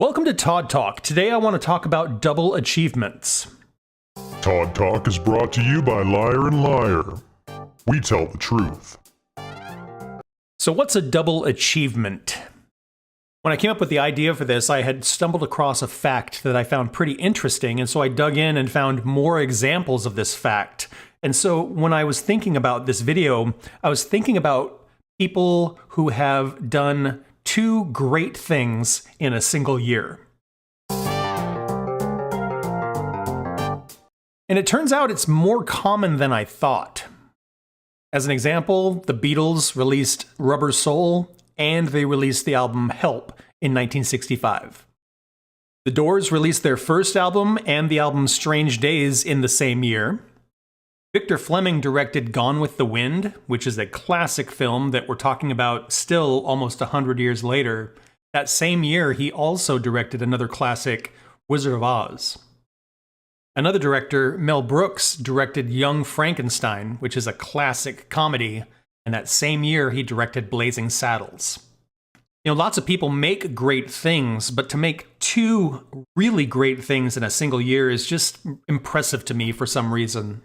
Welcome to Todd Talk. Today I want to talk about double achievements. Todd Talk is brought to you by Liar and Liar. We tell the truth. So what's a double achievement? When I came up with the idea for this, I had stumbled across a fact that I found pretty interesting, and so I dug in and found more examples of this fact. And so when I was thinking about this video, I was thinking about people who have done two great things in a single year. And it turns out it's more common than I thought. As an example, the Beatles released Rubber Soul, and they released the album Help in 1965. The Doors released their first album and the album Strange Days in the same year. Victor Fleming directed Gone with the Wind, which is a classic film that we're talking about still almost 100 years later. That same year, he also directed another classic, Wizard of Oz. Another director, Mel Brooks, directed Young Frankenstein, which is a classic comedy, and that same year he directed Blazing Saddles. You know, lots of people make great things, but to make two really great things in a single year is just impressive to me for some reason.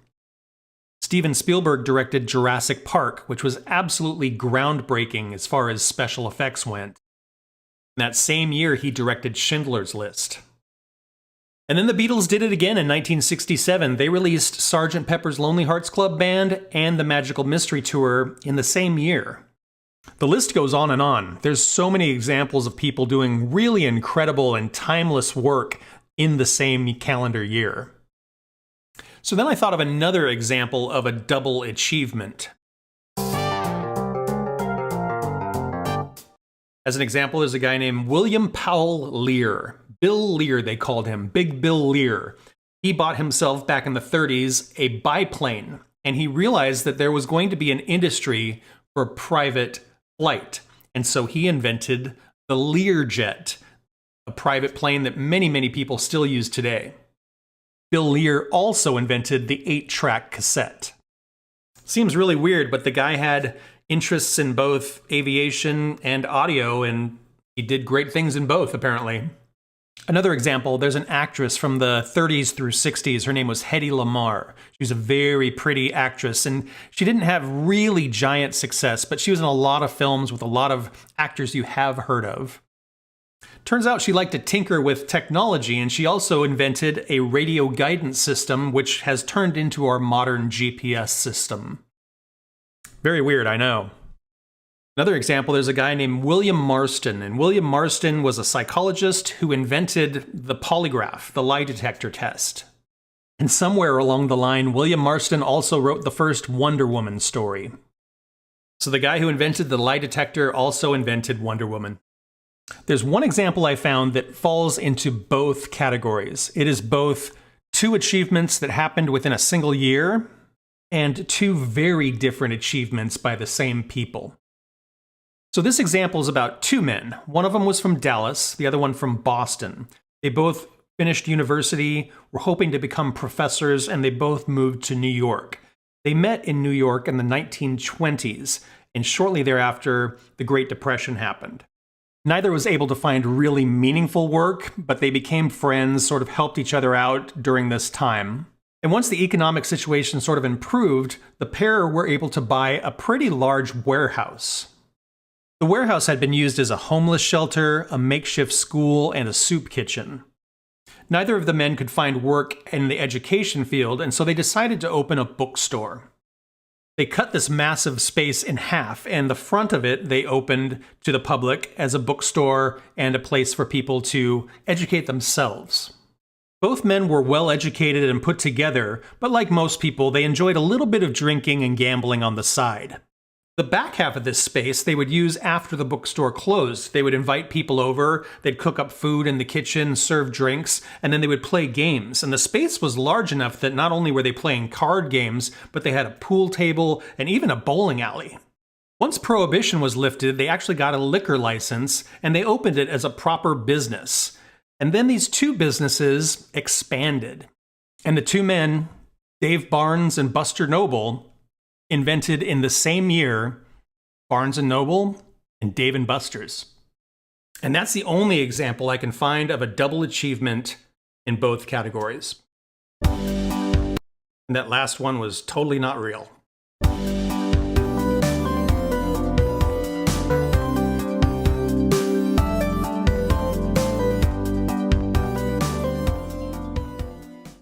Steven Spielberg directed Jurassic Park, which was absolutely groundbreaking as far as special effects went. That same year, he directed Schindler's List. And then the Beatles did it again in 1967. They released Sgt. Pepper's Lonely Hearts Club Band and the Magical Mystery Tour in the same year. The list goes on and on. There's so many examples of people doing really incredible and timeless work in the same calendar year. So then I thought of another example of a double achievement. As an example, there's a guy named William Powell Lear. Bill Lear, they called him, Big Bill Lear. He bought himself back in the 30s a biplane, and he realized that there was going to be an industry for private flight. And so he invented the Learjet, a private plane that many people still use today. Bill Lear also invented the 8-track cassette. Seems really weird, but the guy had interests in both aviation and audio, and he did great things in both, apparently. Another example, there's an actress from the 30s through 60s. Her name was Hedy Lamarr. She was a very pretty actress, and she didn't have really giant success, but she was in a lot of films with a lot of actors you have heard of. Turns out she liked to tinker with technology, and she also invented a radio guidance system, which has turned into our modern GPS system. Very weird, I know. Another example, there's a guy named William Marston, and William Marston was a psychologist who invented the polygraph, the lie detector test. And somewhere along the line, William Marston also wrote the first Wonder Woman story. So the guy who invented the lie detector also invented Wonder Woman. There's one example I found that falls into both categories. It is both two achievements that happened within a single year and two very different achievements by the same people. So this example is about two men. One of them was from Dallas, the other one from Boston. They both finished university, were hoping to become professors, and they both moved to New York. They met in New York in the 1920s, and shortly thereafter, the Great Depression happened. Neither was able to find really meaningful work, but they became friends, sort of helped each other out during this time. And once the economic situation sort of improved, the pair were able to buy a pretty large warehouse. The warehouse had been used as a homeless shelter, a makeshift school, and a soup kitchen. Neither of the men could find work in the education field, and so they decided to open a bookstore. They cut this massive space in half, and the front of it they opened to the public as a bookstore and a place for people to educate themselves. Both men were well educated and put together, but like most people, they enjoyed a little bit of drinking and gambling on the side. The back half of this space they would use after the bookstore closed. They would invite people over, they'd cook up food in the kitchen, serve drinks, and then they would play games. And the space was large enough that not only were they playing card games, but they had a pool table and even a bowling alley. Once Prohibition was lifted, they actually got a liquor license, and they opened it as a proper business. And then these two businesses expanded. And the two men, Dave Barnes and Buster Noble, invented in the same year Barnes & Noble and Dave & Buster's. And that's the only example I can find of a double achievement in both categories. And that last one was totally not real.